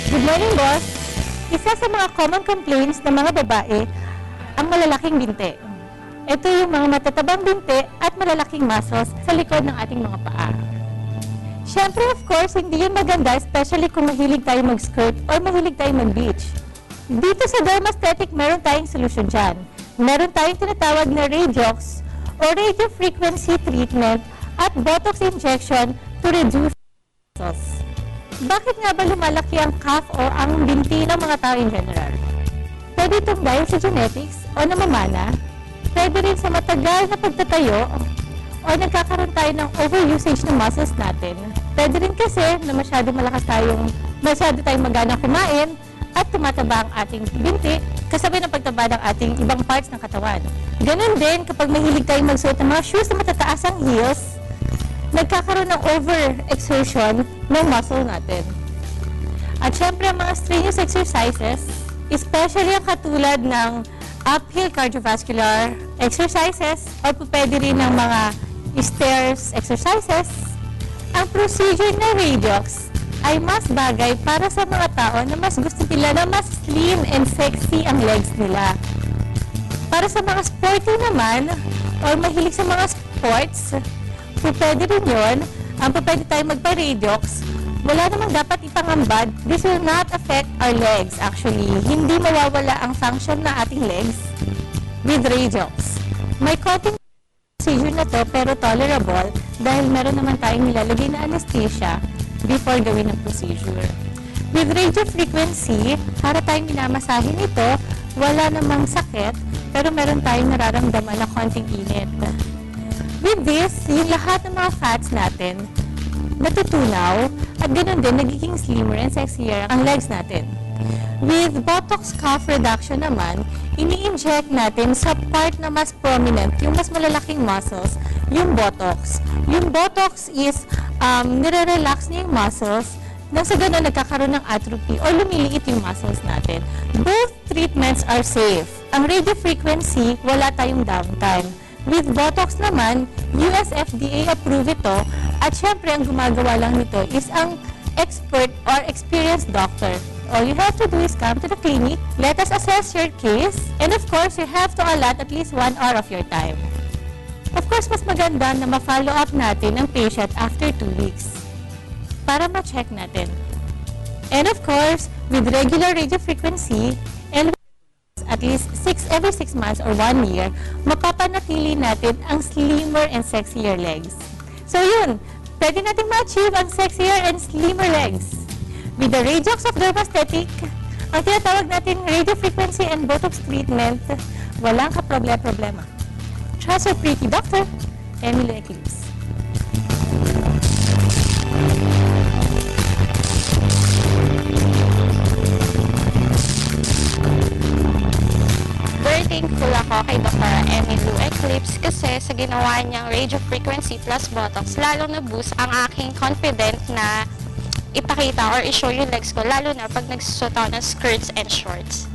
Good morning, boss. Isa sa mga common complaints ng mga babae, ang malalaking binti. Ito yung mga matatabang binti at malalaking muscles sa likod ng ating mga paa. Siyempre, of course, hindi yun maganda, especially kung mahilig tayo mag-skirt or mahilig tayo mag-beach. Dito sa Dermasthetic, meron tayong solusyon dyan. Meron tayong tinatawag na Radiox or radio frequency treatment at Botox injection to reduce muscles. Bakit nga ba lumalaki ang calf o ang binti ng mga tao in general? Pwede itong dahil sa genetics o namamana, pwede rin sa matagal na pagtatayo o nagkakaroon tayo ng overusage ng muscles natin. Pwede rin kasi na masyado tayong magana kumain at tumataba ang ating binti kasabay ng pagtaba ng ating ibang parts ng katawan. Ganun din kapag mahilig tayong magsuot ng mga shoes na matataas ang heels, nagkakaroon ng over-exertion ng muscle natin. At syempre, ang mga strenuous exercises, especially ang katulad ng uphill cardiovascular exercises or pwede rin ng mga stairs exercises, ang procedure na Radiox ay mas bagay para sa mga tao na mas gusto nila na mas slim and sexy ang legs nila. Para sa mga sporty naman, or mahilig sa mga sports, pwede rin yun. Ang pwede tayo magpa-Radiox, wala namang dapat ipangambad. This will not affect our legs, actually. Hindi mawawala ang function ng ating legs with Radiox. May konting procedure na to, pero tolerable dahil meron naman tayong nilalagay na anesthesia before gawin ang procedure. With radio frequency, para tayong minamasahin ito, wala namang sakit, pero meron tayong nararamdaman na konting init. With this, yung lahat ng mga fats natin natutunaw at ganoon din nagiging slimmer and sexier ang legs natin. With Botox calf reduction naman, ini-inject natin sa part na mas prominent, yung mas malalaking muscles, yung Botox. Yung Botox is nire-relax niya yung muscles nang sa ganoon nagkakaroon ng atrophy o lumiliit yung muscles natin. Both treatments are safe. Ang radio frequency, wala tayong downtime. With Botox naman, US FDA approve ito at syempre ang gumagawa lang nito is ang expert or experienced doctor. All you have to do is come to the clinic, let us assess your case, and of course, you have to allot at least 1 hour of your time. Of course, mas maganda na ma-follow up natin ang patient after 2 weeks para ma-check natin. And of course, with regular radio frequency and at least every 6 months or 1 year, mapapanatili natin ang slimmer and sexier legs. So yun, pwede natin ma-achieve ang sexier and slimmer legs. With the Radiox of Dermasthetic, ang tinatawag natin radio frequency and Botox treatment, walang kaproblema. Trust your pretty doctor, Emily Eclipse. Very thankful ako kay Dr. Emily Eclipse kasi sa ginawa niyang radio frequency plus Botox, lalong na-boost ang aking confident na ipakita or i-show yung legs ko, lalo na pag nagsusot ako ng skirts and shorts.